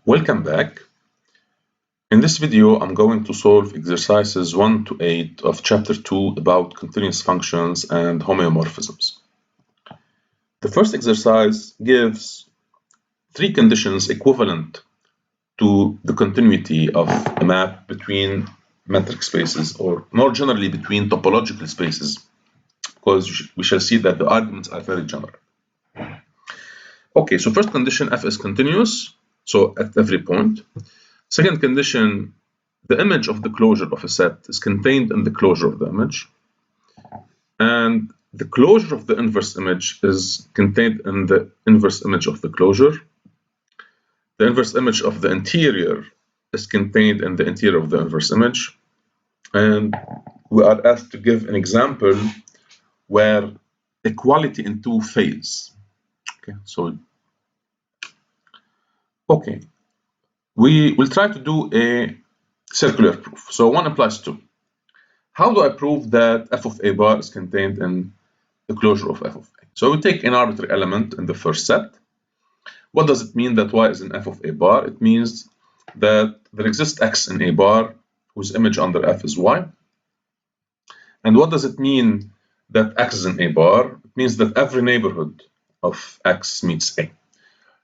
Welcome back. In this video, I'm going to solve exercises 1 to 8 of chapter 2 about continuous functions and homeomorphisms. The first exercise gives three conditions equivalent to the continuity of a map between metric spaces, or more generally between topological spaces, because we shall see that the arguments are very general. Okay, so first condition, f is continuous, so at every point. Second condition, the image of the closure of a set is contained in the closure of the image, and the closure of the inverse image is contained in the inverse image of the closure. The inverse image of the interior is contained in the interior of the inverse image, and we are asked to give an example where equality in 2 fails. Okay, we will try to do a circular proof. So 1 implies 2. How do I prove that f of a bar is contained in the closure of f of a? So we take an arbitrary element in the first set. What does it mean that y is in f of a bar? It means that there exists x in a bar whose image under f is y. And what does it mean that x is in a bar? It means that every neighborhood of x meets a.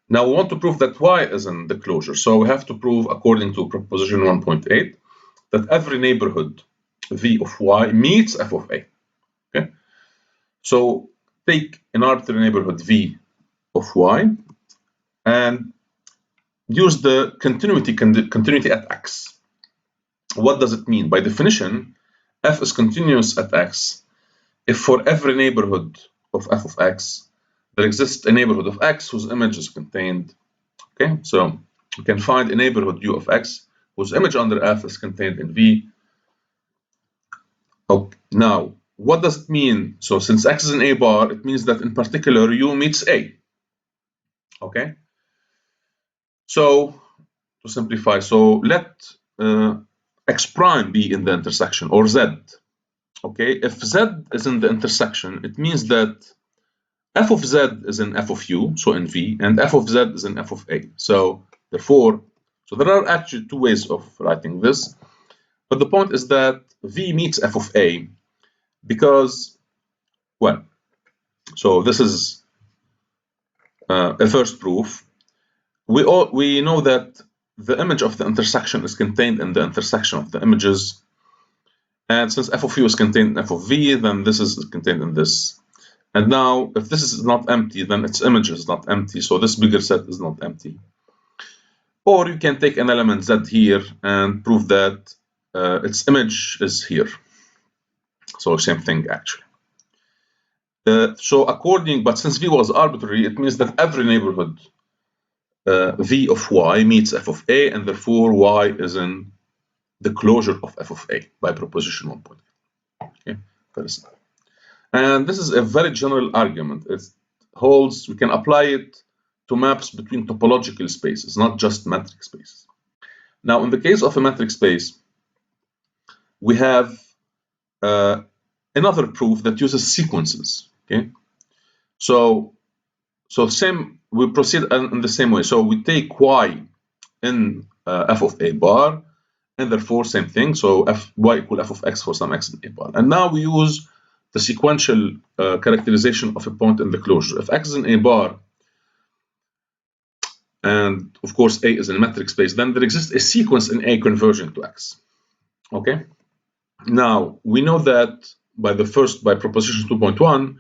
Now we want to prove that y is in the closure. So we have to prove, according to proposition 1.8, that every neighborhood v of y meets f of a. Okay? So take an arbitrary neighborhood v of y and use the continuity at x. What does it mean? By definition, f is continuous at x if for every neighborhood of f of x there exists a neighborhood of x whose image is contained. Okay, so you can find a neighborhood u of x whose image under f is contained in v. Okay, now what does it mean? So since x is in a bar, it means that in particular u meets a. Okay, so to simplify, so let x prime be in the intersection, or z. Okay, if z is in the intersection, it means that f of z is in f of u, so in v, and f of z is in f of a. So therefore, there are actually 2 ways of writing this, but the point is that v meets f of a because, well, so this is a first proof. We know that the image of the intersection is contained in the intersection of the images, and since f of u is contained in f of v, then this is contained in this. And now, if this is not empty, then its image is not empty, so this bigger set is not empty. Or you can take an element z here and prove that its image is here. So same thing, actually. But since v was arbitrary, it means that every neighborhood v of y meets f of a, and therefore y is in the closure of f of a by proposition 1.8. Okay, very simple. And this is a very general argument. It holds, we can apply it to maps between topological spaces, not just metric spaces. Now, in the case of a metric space, we have another proof that uses sequences. Okay, so we proceed in the same way. So we take y in f of a bar, and therefore same thing. So y equal f of x for some x in a bar. And now we use the sequential characterization of a point in the closure. If x is in a bar, and of course a is in a metric space, then there exists a sequence in a converging to x. Okay. Now we know that by proposition 2.1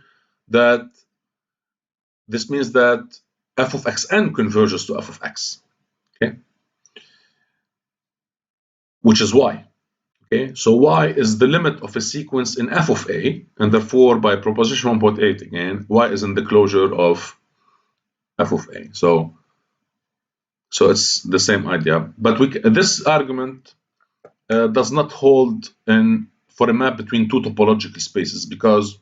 that this means that f of xn converges to f of x. Okay, which is y. Okay, so y is the limit of a sequence in f of a, and therefore by proposition 1.8 again, y is in the closure of f of a. So it's the same idea, but this argument does not hold for a map between 2 topological spaces, because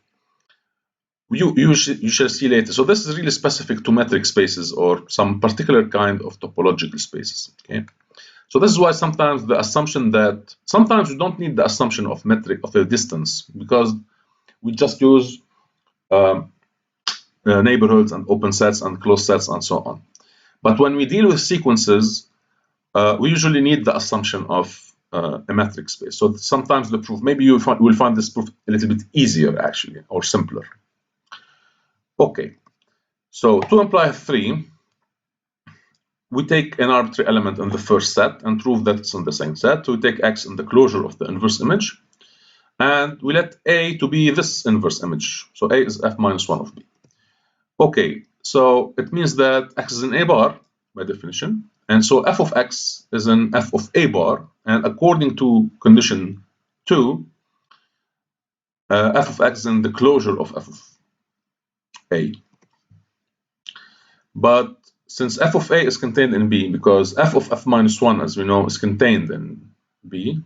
you shall see later. So this is really specific to metric spaces or some particular kind of topological spaces. Okay. So this is why sometimes we don't need the assumption of a distance, because we just use neighborhoods and open sets and closed sets and so on. But when we deal with sequences, we usually need the assumption of a metric space. So sometimes the proof, maybe you will find this proof a little bit easier actually, or simpler. Okay, so to imply 3, we take an arbitrary element in the first set and prove that it's in the same set. So we take X in the closure of the inverse image, and we let A to be this inverse image. So A is F minus 1 of B. Okay, so it means that X is in A bar by definition, and so F of X is in F of A bar, and according to condition 2, F of X is in the closure of F of A. But since F of A is contained in B, because F of F minus 1, as we know, is contained in B,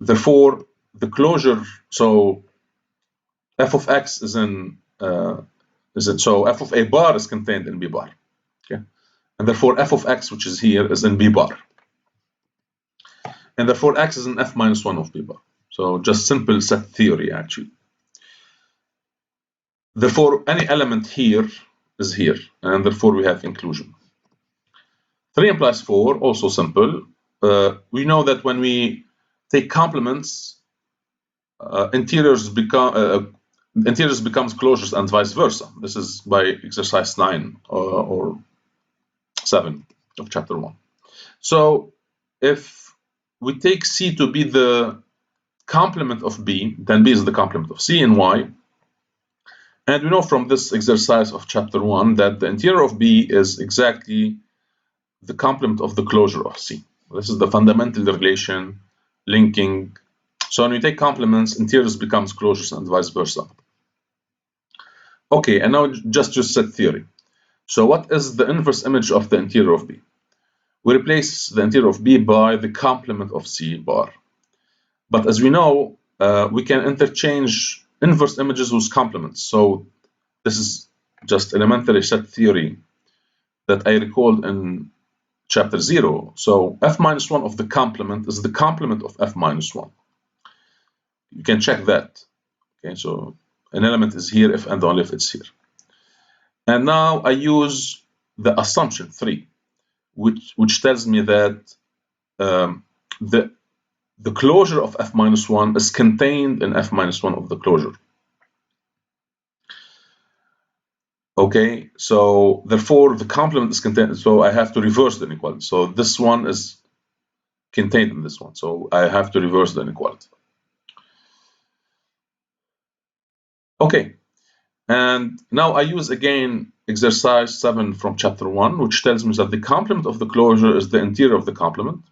therefore the closure, so F of X is in, so F of A bar is contained in B bar, okay? And therefore F of X, which is here, is in B bar. And therefore X is in F minus 1 of B bar. So just simple set theory, actually. Therefore, any element here is here, and therefore we have inclusion. 3 implies 4, also simple. We know that when we take complements, interiors becomes closures and vice versa. This is by exercise 9 or 7 of chapter 1. So if we take C to be the complement of B, then B is the complement of C in Y. And we know from this exercise of chapter 1 that the interior of B is exactly the complement of the closure of C. This is the fundamental relation linking. So when we take complements, interiors becomes closures and vice versa. Okay, and now just set theory. So what is the inverse image of the interior of B? We replace the interior of B by the complement of C bar. But as we know, we can interchange inverse images with complements. So this is just elementary set theory that I recalled in chapter 0. So F minus 1 of the complement is the complement of F minus 1. You can check that. Okay, so an element is here if and only if it's here. And now I use the assumption 3, which tells me that the closure of F minus 1 is contained in F minus 1 of the closure. Okay, so therefore the complement is contained, so I have to reverse the inequality. So this one is contained in this one, so I have to reverse the inequality. Okay, and now I use again exercise 7 from chapter 1, which tells me that the complement of the closure is the interior of the complement.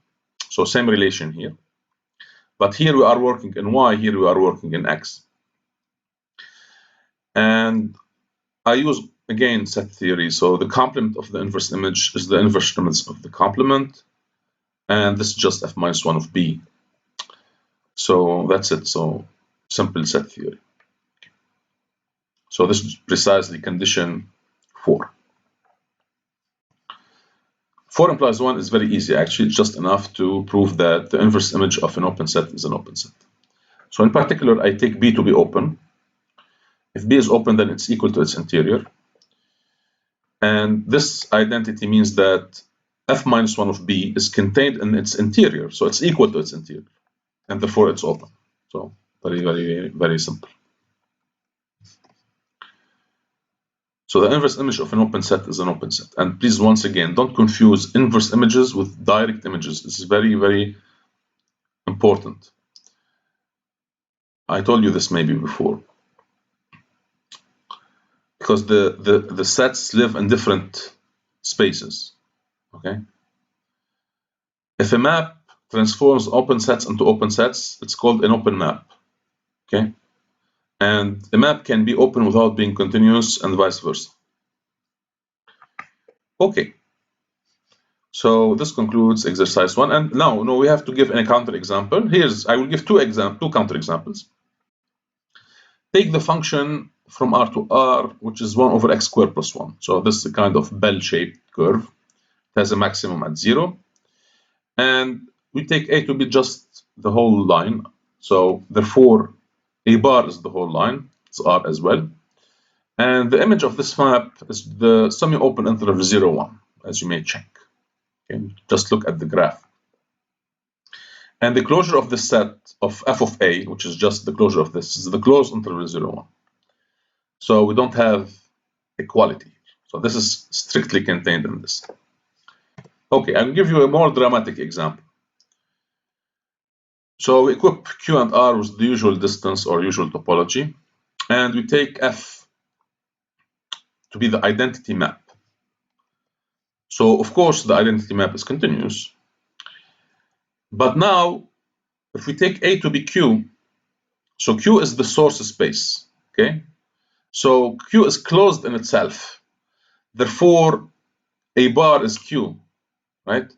So same relation here. But here we are working in Y, here we are working in X. And I use again set theory. So the complement of the inverse image is the inverse image of the complement. And this is just F minus 1 of B. So that's it. So simple set theory. So this is precisely condition 4. 4 implies 1 is very easy. Actually, it's just enough to prove that the inverse image of an open set is an open set. So in particular, I take B to be open. If B is open, then it's equal to its interior. And this identity means that F minus 1 of B is contained in its interior. So it's equal to its interior. And therefore, it's open. So very, very, very simple. So the inverse image of an open set is an open set. And please, once again, don't confuse inverse images with direct images. This is very, very important. I told you this maybe before. Because the sets live in different spaces. Okay? If a map transforms open sets into open sets, it's called an open map. Okay? And a map can be open without being continuous and vice versa. Okay. So this concludes exercise 1. And now we have to give a counterexample. I will give two counterexamples. Take the function from R to R, which is 1 over x squared plus 1. So this is a kind of bell-shaped curve. It has a maximum at 0. And we take A to be just the whole line. So therefore, A bar is the whole line. It's R as well. And the image of this map is the semi-open interval 0, 1, as you may check. Okay, just look at the graph. And the closure of the set of f of a, which is just the closure of this, is the closed interval 0, 1. So we don't have equality. So this is strictly contained in this. Okay, I'll give you a more dramatic example. So we equip Q and R with the usual distance or usual topology, and we take F to be the identity map. So of course the identity map is continuous. But now, if we take A to be Q, so Q is the source space, okay? So Q is closed in itself. Therefore, A bar is Q, right?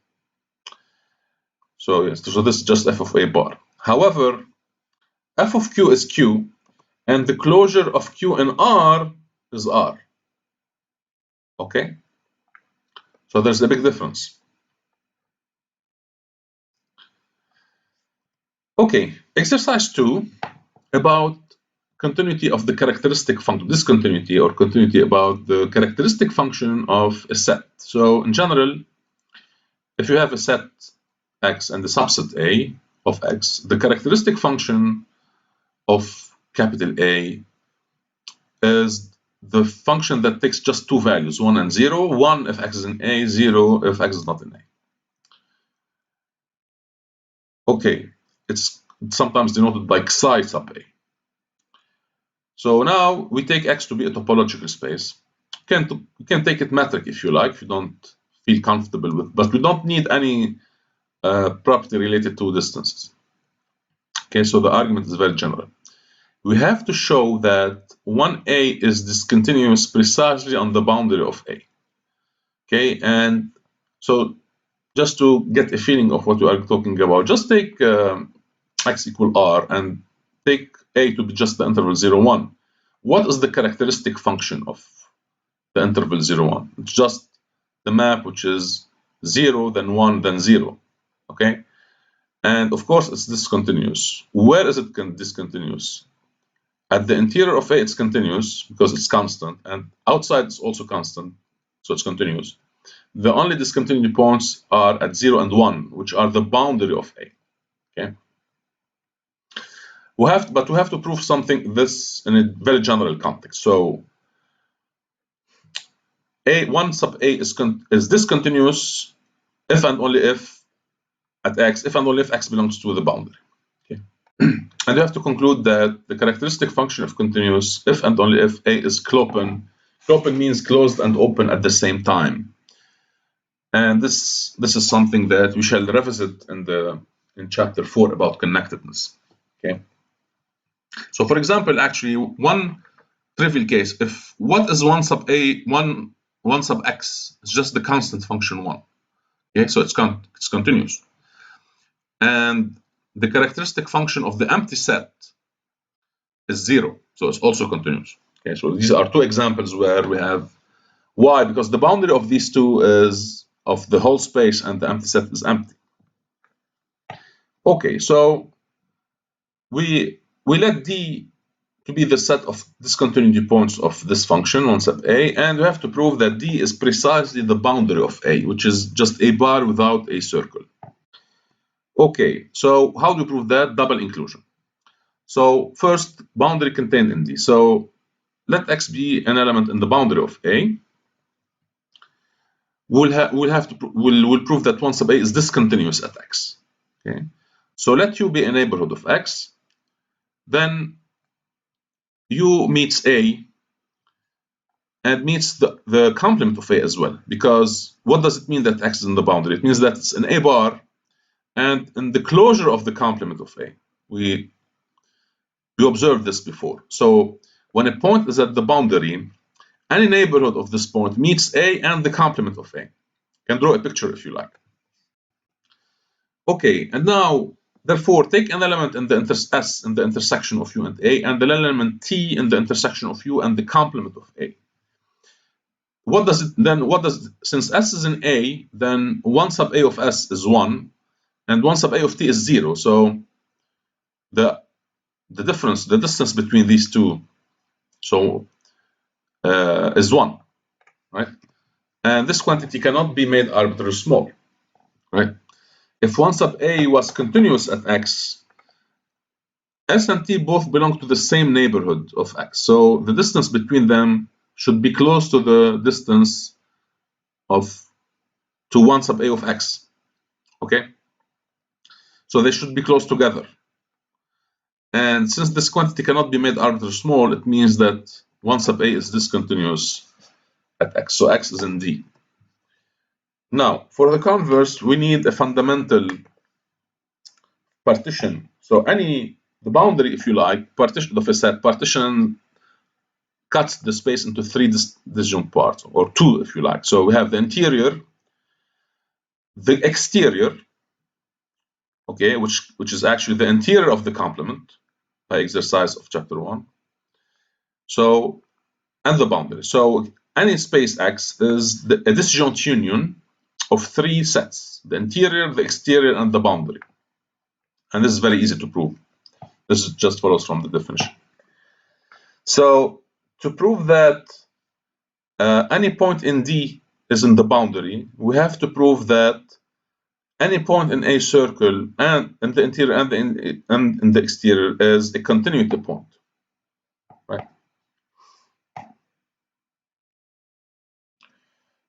So yes, so this is just f of A bar. However, f of Q is Q, and the closure of Q in R is R. Okay? So there's a big difference. Okay, exercise 2 about continuity of the characteristic function, discontinuity or continuity about the characteristic function of a set. So in general, if you have a set X and the subset A of X, the characteristic function of capital A is the function that takes just two values, 1 and 0, 1 if X is in A, 0 if X is not in A. Okay, it's sometimes denoted by psi sub A. So now we take X to be a topological space. You can take it metric if you like, if you don't feel comfortable with, but we don't need any property related to distances. Okay, so the argument is very general. We have to show that 1A is discontinuous precisely on the boundary of A. Okay, and so just to get a feeling of what we are talking about, just take X equal R and take A to be just the interval 0, 1. What is the characteristic function of the interval 0, 1? It's just the map, which is 0, then 1, then 0. Okay, and of course it's discontinuous. Where is it discontinuous? At the interior of A, it's continuous because it's constant, and outside it's also constant, so it's continuous. The only discontinuity points are at 0 and 1, which are the boundary of A. Okay. But we have to prove something this in a very general context. So A1 sub A is discontinuous if and only if at X, if and only if X belongs to the boundary. Okay. And you have to conclude that the characteristic function of continuous if and only if A is clopen. Clopen means closed and open at the same time. And this is something that we shall revisit in chapter 4 about connectedness. Okay. So for example, actually one trivial case, if what is 1 sub A, 1 sub X is just the constant function 1. Okay, so it's continuous. And the characteristic function of the empty set is 0, so it's also continuous. Okay, so these are two examples where we have why, because the boundary of these two is of the whole space and the empty set is empty. Okay, so we let D to be the set of discontinuity points of this function 1 sub A, and we have to prove that D is precisely the boundary of A, which is just a bar without a circle. Okay, so how do we prove that? Double inclusion. So first, boundary contained in D. So let X be an element in the boundary of A. We'll prove that 1 sub A is discontinuous at X. Okay, so let U be a neighborhood of X. Then U meets A and meets the complement of A as well. Because what does it mean that X is in the boundary? It means that it's an A bar, and in the closure of the complement of A, we observed this before. So when a point is at the boundary, any neighborhood of this point meets A and the complement of A. You can draw a picture if you like. Okay, and now, therefore, take an element in the S in the intersection of U and A, and an element T in the intersection of U and the complement of A. Since S is in A, then 1 sub A of S is 1, and 1 sub A of T is 0. So the distance between these two, is 1, right? And this quantity cannot be made arbitrarily small. right? If 1 sub a was continuous at x, s and t both belong to the same neighborhood of x. So the distance between them should be close to the distance to 1 sub a of x. Okay? So they should be close together. And since this quantity cannot be made arbitrarily small, it means that 1 sub a is discontinuous at x. So x is in D. Now, for the converse, we need a fundamental partition. So the boundary, if you like, partition of a set, partition cuts the space into 3 disjoint parts, or 2, if you like. So we have the interior, the exterior, okay, which is actually the interior of the complement by exercise of chapter 1. So, and the boundary. So any space X is a disjoint union of 3 sets: the interior, the exterior, and the boundary. And this is very easy to prove. This just follows from the definition. So to prove that any point in D is in the boundary, we have to prove that any point in a circle and in the interior and in the exterior is a continuity point, right?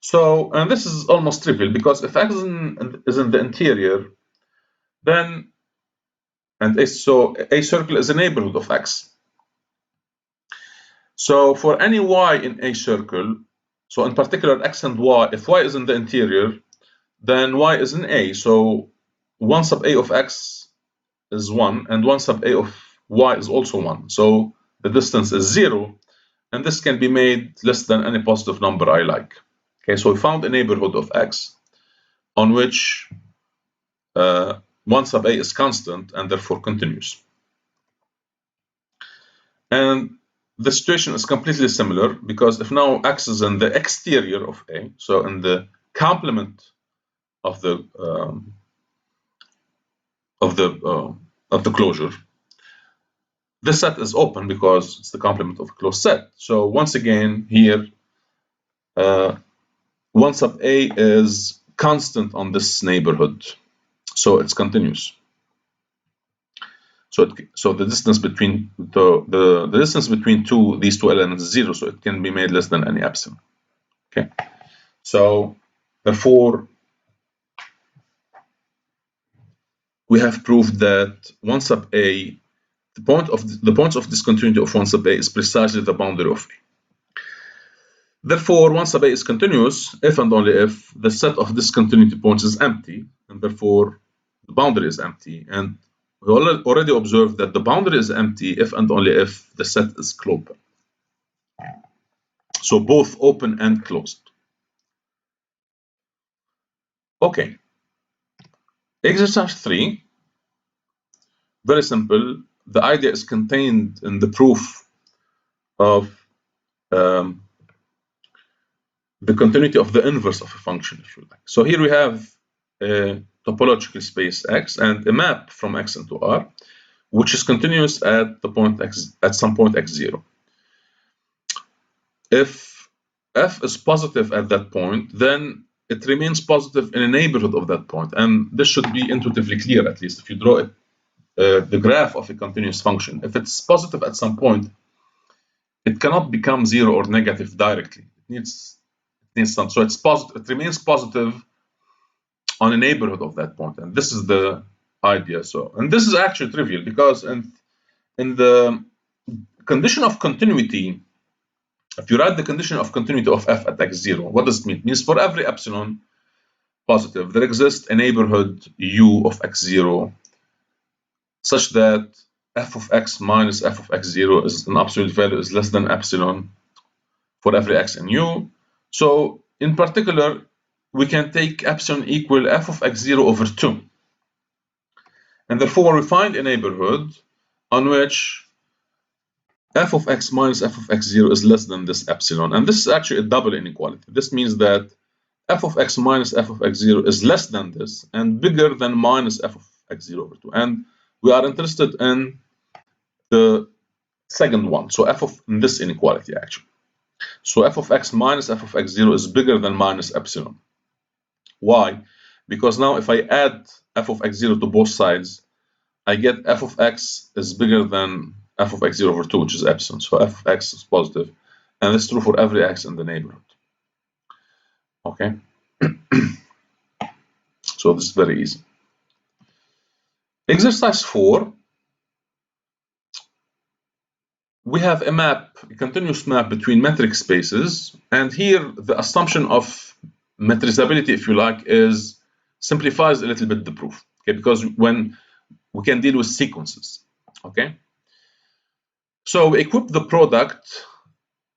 So, and this is almost trivial, because if x is in the interior, then so a circle is a neighborhood of x. So for any y in a circle, so in particular x and y, if y is in the interior, then y is in A. So 1 sub a of x is 1, and 1 sub a of y is also 1. So the distance is 0, and this can be made less than any positive number I like. Okay, so we found a neighborhood of x on which 1 sub a is constant and therefore continuous. And the situation is completely similar, because if now x is in the exterior of A, so in the complement of the closure, this set is open because it's the complement of a closed set. So once again here, 1 sub a is constant on this neighborhood, so it's continuous. So the distance between the distance between these two elements is 0, so it can be made less than any epsilon. Okay, so therefore we have proved that 1 sub a, the points of discontinuity of 1 sub a is precisely the boundary of A. Therefore, 1 sub a is continuous if and only if the set of discontinuity points is empty, and therefore the boundary is empty. And we already observed that the boundary is empty if and only if the set is closed. So both open and closed. Okay. Exercise 3, very simple. The idea is contained in the proof of the continuity of the inverse of a function, if you like. So here we have a topological space X and a map from X into R, which is continuous at the point X, at some point x0. If f is positive at that point, then it remains positive in a neighborhood of that point, and this should be intuitively clear, at least if you draw it, the graph of a continuous function. If it's positive at some point, it cannot become 0 or negative directly. It needs some. So it's positive. It remains positive on a neighborhood of that point, and this is the idea. So, and this is actually trivial, because in the condition of continuity, if you write the condition of continuity of f at x0, what does it mean? It means for every epsilon positive, there exists a neighborhood u of x0 such that f of x minus f of x0 is an absolute value is less than epsilon for every x in u. So in particular, we can take epsilon equal f of x0 over 2. And therefore, we find a neighborhood on which f of x minus f of x0 is less than this epsilon. And this is actually a double inequality. This means that f of x minus f of x0 is less than this and bigger than minus f of x0 over 2. And we are interested in the second one, so f of in this inequality actually. So f of x minus f of x0 is bigger than minus epsilon. Why? because now if I add f of x0 to both sides, I get f of x is bigger than f of x0 over 2, which is epsilon. So f of x is positive, and this is true for every x in the neighborhood. Okay. So this is very easy. Exercise 4. We have a map, a continuous map between metric spaces, and here the assumption of metrizability, if you like, simplifies a little bit the proof. Okay, because when we can deal with sequences. Okay. So we equip the product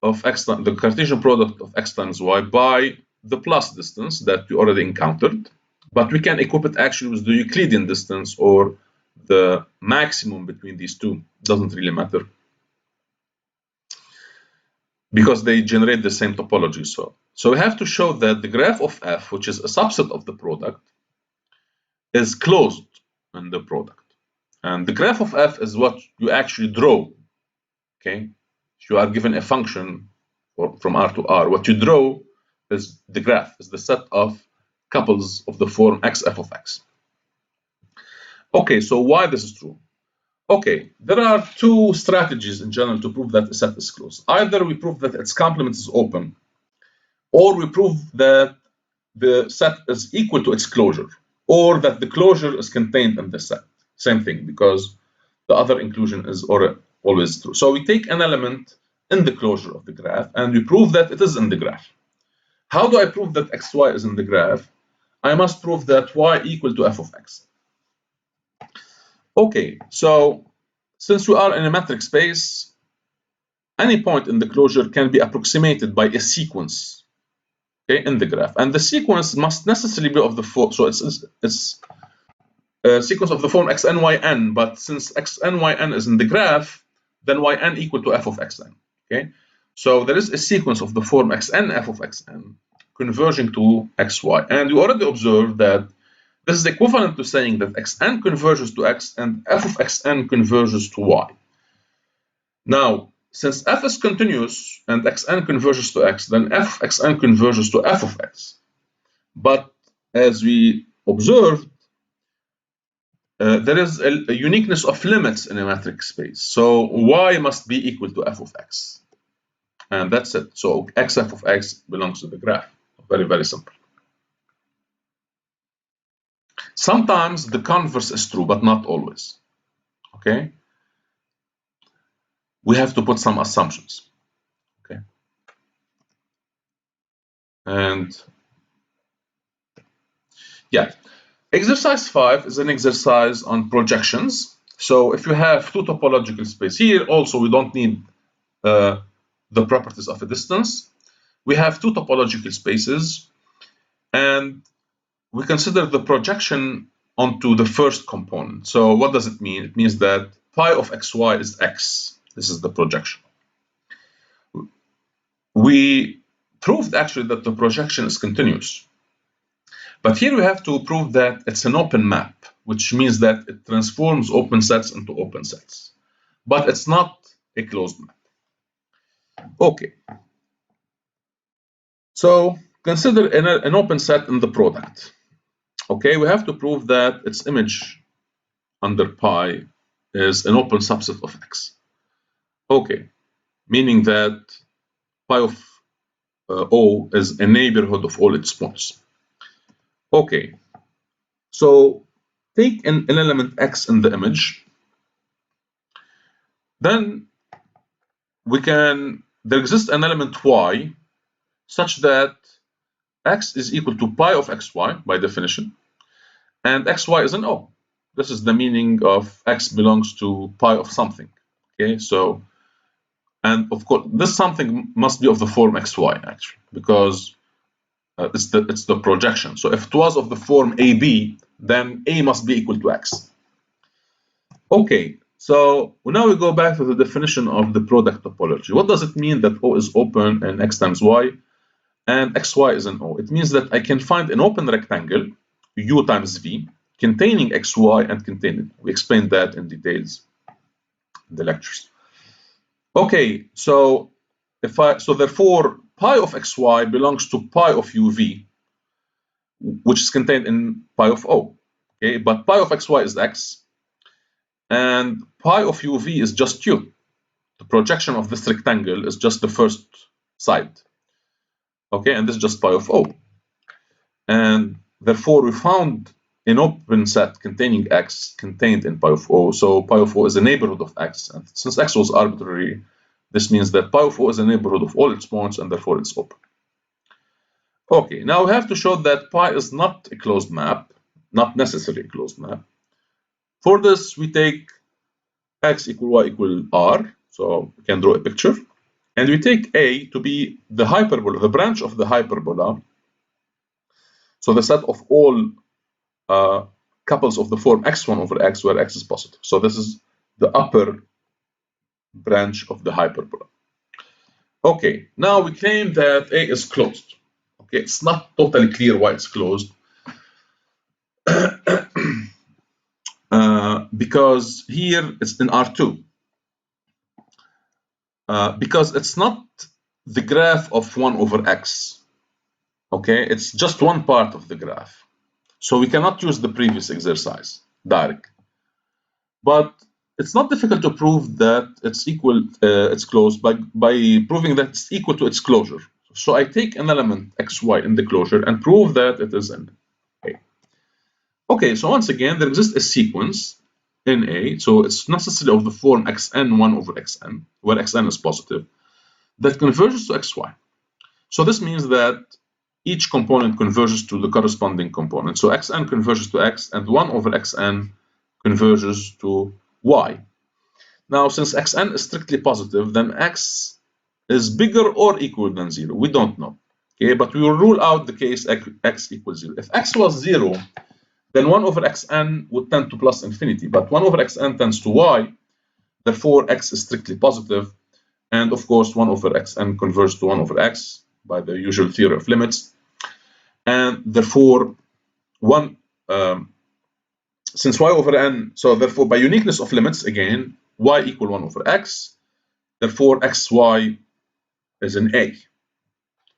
of x, the Cartesian product of x times y by the plus distance that we already encountered, but we can equip it actually with the Euclidean distance or the maximum between these two. Doesn't really matter, because they generate the same topology. So we have to show that the graph of f, which is a subset of the product, is closed in the product. And the graph of f is what you actually draw. Okay, if you are given a function from R to R, what you draw is the graph, is the set of couples of the form x f of x. Okay, so why this is true? Okay, there are two strategies in general to prove that a set is closed. Either we prove that its complement is open, or we prove that the set is equal to its closure, or that the closure is contained in the set. Same thing, because the other inclusion is always true. So we take an element in the closure of the graph, and we prove that it is in the graph. How do I prove that xy is in the graph? I must prove that y equal to f of x. Okay, so since we are in a metric space, any point in the closure can be approximated by a sequence, okay, in the graph, and the sequence must necessarily be of the form. So it's a sequence of the form xn yn, but since xn yn is in the graph, then yn equal to f of xn. Okay, so there is a sequence of the form xn f of xn converging to xy, and you already observed that this is equivalent to saying that xn converges to x and f of xn converges to y. Now, since f is continuous and xn converges to x, then f of xn converges to f of x. But as we observed, there is a uniqueness of limits in a metric space. So y must be equal to f of x. And that's it. So x f of x belongs to the graph. Very, very simple. Sometimes the converse is true, but not always. Okay? We have to put some assumptions. Okay? And yeah. Exercise 5 is an exercise on projections. So if you have two topological space here, also we don't need the properties of a distance. We have two topological spaces, and we consider the projection onto the first component. So what does it mean? It means that pi of xy is x. This is the projection. We proved actually that the projection is continuous. But here we have to prove that it's an open map, which means that it transforms open sets into open sets. But it's not a closed map. Okay. So consider an open set in the product. Okay, we have to prove that its image under pi is an open subset of x. Okay, meaning that pi of O is a neighborhood of all its points. Okay, so take an element x in the image. Then there exists an element y such that x is equal to pi of xy by definition, and xy is an O. This is the meaning of x belongs to pi of something. Okay, so, and of course, this something must be of the form xy actually, because it's the projection. So if it was of the form AB, then A must be equal to x. Okay, so now we go back to the definition of the product topology. What does it mean that O is open and x times y, and xy is an O? It means that I can find an open rectangle, U times V, containing xy and containing. We explained that in details in the lectures. Okay, so therefore pi of xy belongs to pi of uv, which is contained in pi of O. Okay, but pi of xy is x, and pi of uv is just u. The projection of this rectangle is just the first side. Okay, and this is just pi of O. And therefore, we found an open set containing x contained in pi of O. So pi of O is a neighborhood of x. And since x was arbitrary, this means that pi of O is a neighborhood of all its points, and therefore it's open. Okay, now we have to show that pi is not a closed map, not necessarily a closed map. For this, we take x equal y equal r, so we can draw a picture, and we take A to be the hyperbola, the branch of the hyperbola, so the set of all couples of the form x1 over x, where x is positive. So this is the upper branch of the hyperbola. Okay, now we claim that A is closed. Okay, it's not totally clear why it's closed. Because here it's in R2. Because it's not the graph of 1 over x. Okay, it's just one part of the graph. So we cannot use the previous exercise direct. But it's not difficult to prove that it's equal, it's closed by proving that it's equal to its closure. So I take an element xy in the closure and prove that it is in A. Okay, so once again, there exists a sequence in A, so it's necessarily of the form xn 1 over xn, where xn is positive, that converges to xy. So this means that each component converges to the corresponding component. So xn converges to x, and 1 over xn converges to y. Now, since xn is strictly positive, then x is bigger or equal than 0. We don't know. Okay, but we will rule out the case x equals 0. If x was 0, then 1 over xn would tend to plus infinity. But 1 over xn tends to y, therefore x is strictly positive. And of course, 1 over xn converges to 1 over x by the usual theory of limits. And therefore, since y over n, so therefore by uniqueness of limits, again, y equal 1 over x, therefore xy is an A.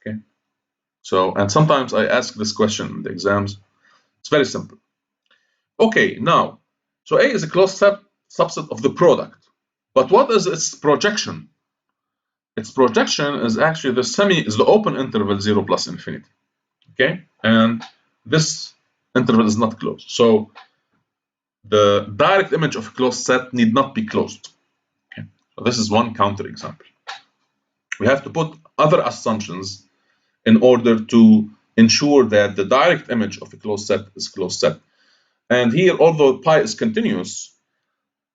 Okay. So, and sometimes I ask this question in the exams. It's very simple. Okay, now, so A is a closed subset of the product. But what is its projection? Its projection is actually the open interval 0 plus infinity. Okay, and this interval is not closed. So the direct image of a closed set need not be closed. Okay, so this is one counterexample. We have to put other assumptions in order to ensure that the direct image of a closed set is closed set. And here, although pi is continuous,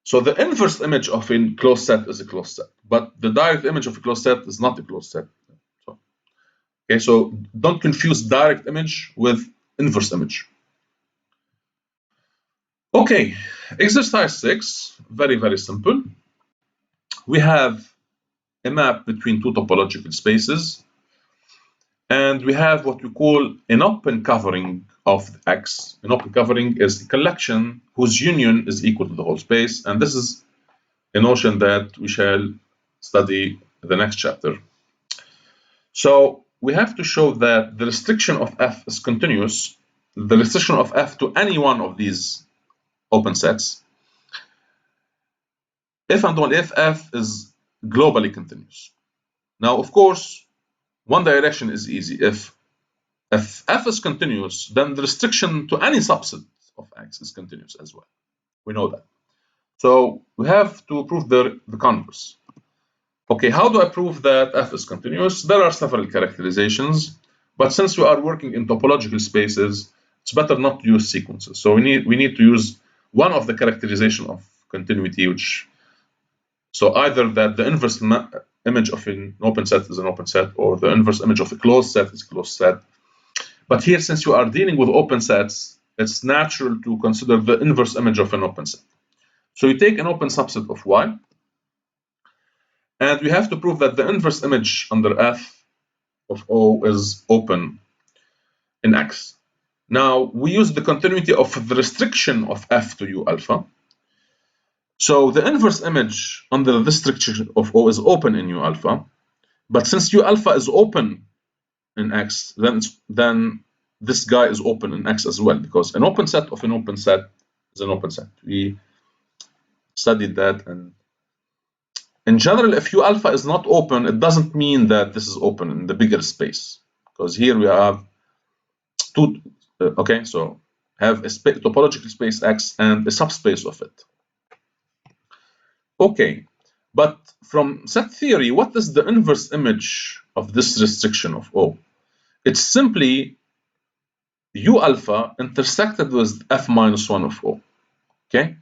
so the inverse image of a closed set is a closed set, but the direct image of a closed set is not a closed set. Okay, so don't confuse direct image with inverse image. Okay, exercise 6, very, very simple. We have a map between two topological spaces, and we have what we call an open covering of X. An open covering is a collection whose union is equal to the whole space, and this is a notion that we shall study in the next chapter. So we have to show that the restriction of F is continuous, the restriction of F to any one of these open sets, if and only if F is globally continuous. Now, of course, one direction is easy. If F is continuous, then the restriction to any subset of X is continuous as well. We know that. So we have to prove the converse. Okay, how do I prove that F is continuous? There are several characterizations, but since we are working in topological spaces, it's better not to use sequences. So we need to use one of the characterization of continuity, so either that the inverse image of an open set is an open set, or the inverse image of a closed set is a closed set. But here, since you are dealing with open sets, it's natural to consider the inverse image of an open set. So you take an open subset of Y, and we have to prove that the inverse image under F of O is open in X. Now, we use the continuity of the restriction of F to U alpha. So the inverse image under this restriction of O is open in U alpha. But since U alpha is open in X, then this guy is open in X as well, because an open set of an open set is an open set. We studied that, and in general, if U alpha is not open, it doesn't mean that this is open in the bigger space, because here we have two. Okay, so have a topological space X and a subspace of it. Okay, but from set theory, what is the inverse image of this restriction of O? It's simply U alpha intersected with F minus 1 of O. Okay,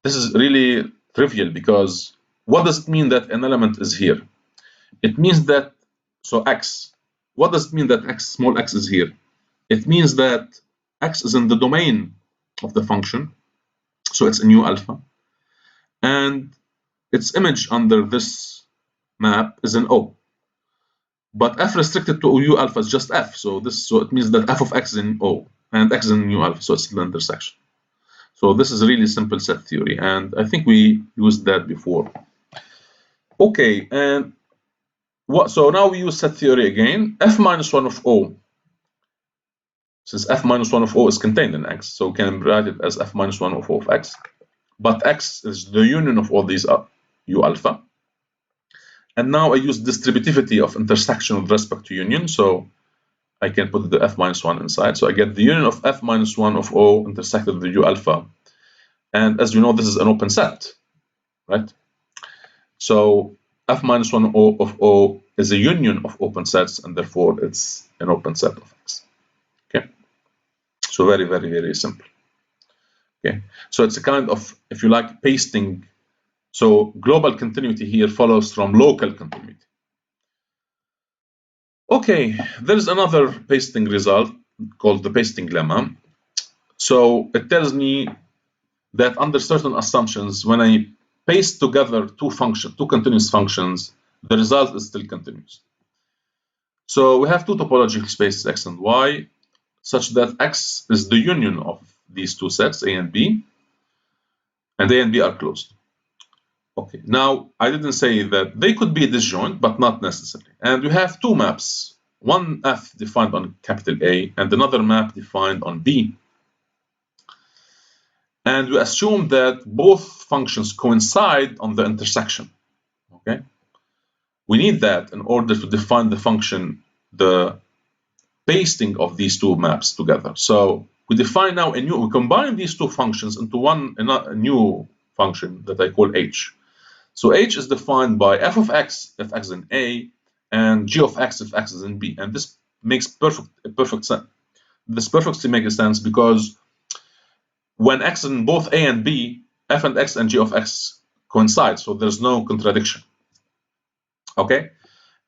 this is really trivial, because what does it mean that an element is here? It means that, so X, what does it mean that X, small x, is here? It means that X is in the domain of the function, so it's in U alpha, and its image under this map is in O. But F restricted to U alpha is just F, so it means that F of X is in O and X is in U alpha, so it's the intersection. So this is really simple set theory, and I think we used that before. Okay, and so now we use set theory again. F minus 1 of O, since F minus 1 of O is contained in X, so we can write it as F minus 1 of O of X. But X is the union of all these U alpha. And now I use distributivity of intersection with respect to union, so I can put the F minus 1 inside. So I get the union of F minus 1 of O intersected with U alpha. And as you know, this is an open set, right? So F minus 1 of O is a union of open sets, and therefore it's an open set of X. Okay, so very, very, very simple. Okay, so it's a kind of, if you like, pasting. So global continuity here follows from local continuity. Okay, there is another pasting result called the pasting lemma. So it tells me that under certain assumptions, when I paste together two continuous functions, the result is still continuous. So we have two topological spaces X and Y, such that X is the union of these two sets, A and B, and A and B are closed. Okay, now I didn't say that they could be disjoint, but not necessarily. And we have two maps, one F defined on capital A and another map defined on B. And we assume that both functions coincide on the intersection. Okay, we need that in order to define the function, the pasting of these two maps together. So we define now we combine these two functions into a new function that I call H. So H is defined by F of X if X is in A, and G of X if X is in B. And this makes perfect sense. This perfectly makes sense because when X is in both A and B, F and X and G of X coincide, so there's no contradiction. Okay,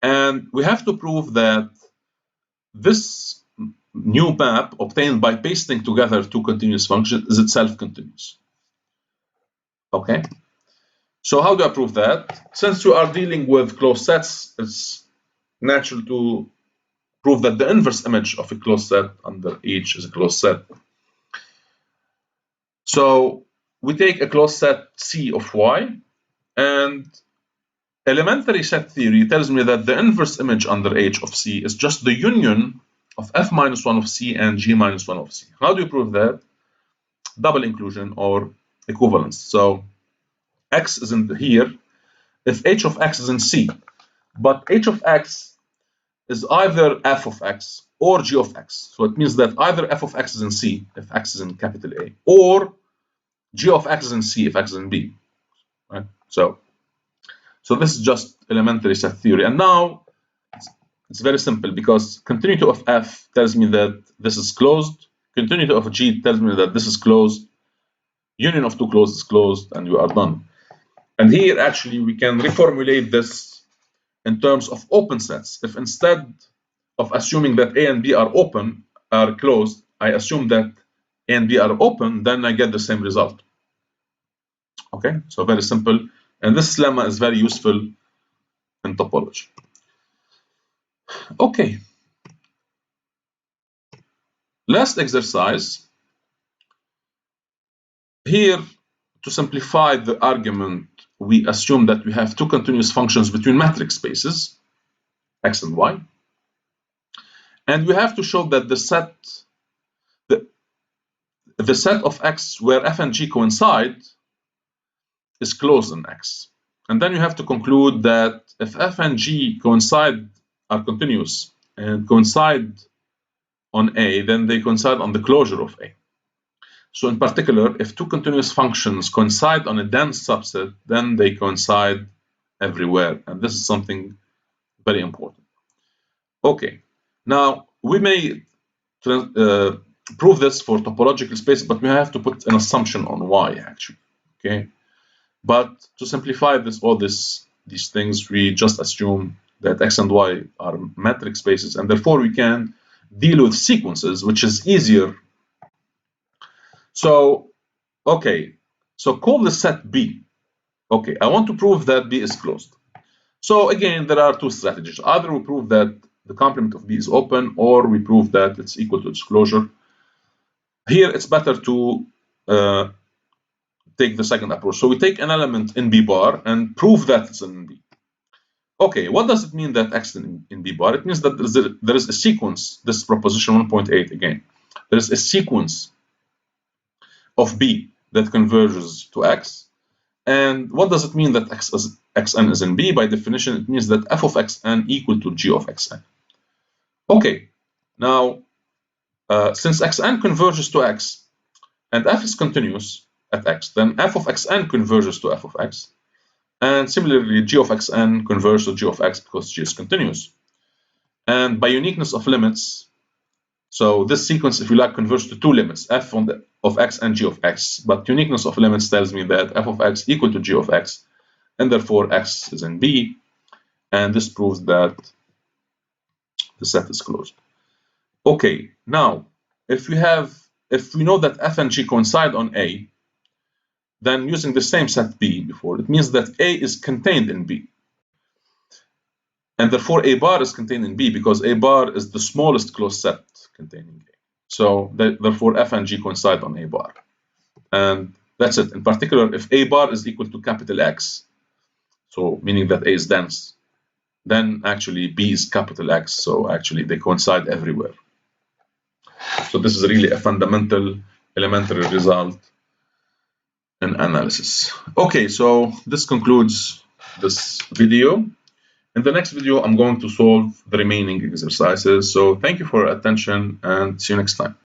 and we have to prove that this new map obtained by pasting together two continuous functions is itself continuous. Okay, so how do I prove that? Since you are dealing with closed sets, it's natural to prove that the inverse image of a closed set under H is a closed set. So we take a closed set C of Y, and elementary set theory tells me that the inverse image under H of C is just the union of F minus 1 of C and G minus 1 of C. How do you prove that? Double inclusion or equivalence. So X is in here if H of X is in C, but H of X is either F of X or G of X. So it means that either F of X is in C if X is in capital A, or G of X is in C if X is in B. Right? So this is just elementary set theory. And now it's very simple, because continuity of F tells me that this is closed. Continuity of G tells me that this is closed. Union of two closed is closed, and you are done. And here, actually, we can reformulate this in terms of open sets. If instead of assuming that A and B are closed, I assume that A and B are open, then I get the same result. Okay, so very simple. And this lemma is very useful in topology. Okay. Last exercise. Here, to simplify the argument, we assume that we have two continuous functions between matrix spaces, X and Y. And we have to show that the set of X where f and g coincide is closed in X. And then you have to conclude that if f and g are continuous and coincide on A, then they coincide on the closure of A. So in particular, if two continuous functions coincide on a dense subset, then they coincide everywhere. And this is something very important. Okay, now we may prove this for topological space, but we have to put an assumption on Y actually. Okay, but to simplify these things, we just assume that X and Y are metric spaces, and therefore we can deal with sequences, which is easier. So, okay, so call the set B. Okay, I want to prove that B is closed. So again, there are two strategies. Either we prove that the complement of B is open, or we prove that it's equal to its closure. Here, it's better to take the second approach. So we take an element in B bar and prove that it's in B. Okay, what does it mean that X is in B bar? It means that there is a sequence, this is proposition 1.8 again. There is a sequence of B that converges to X. And what does it mean that Xn is in B? By definition, it means that f of Xn equal to g of Xn. Okay, now, since Xn converges to X and f is continuous at X, then f of Xn converges to f of X. And similarly, g of Xn converges to g of X because g is continuous. And by uniqueness of limits, so this sequence, if you like, converges to two limits, f of X and g of X. But uniqueness of limits tells me that f of X equal to g of X, and therefore X is in B. And this proves that the set is closed. Okay, now, if we know that f and g coincide on A, then using the same set B before, it means that A is contained in B. And therefore A bar is contained in B because A bar is the smallest closed set containing A. So therefore F and G coincide on A bar. And that's it. In particular, if A bar is equal to capital X, so meaning that A is dense, then actually B is capital X. So actually they coincide everywhere. So this is really a fundamental elementary result in analysis. Okay, so this concludes this video. In the next video, I'm going to solve the remaining exercises. So thank you for your attention and see you next time.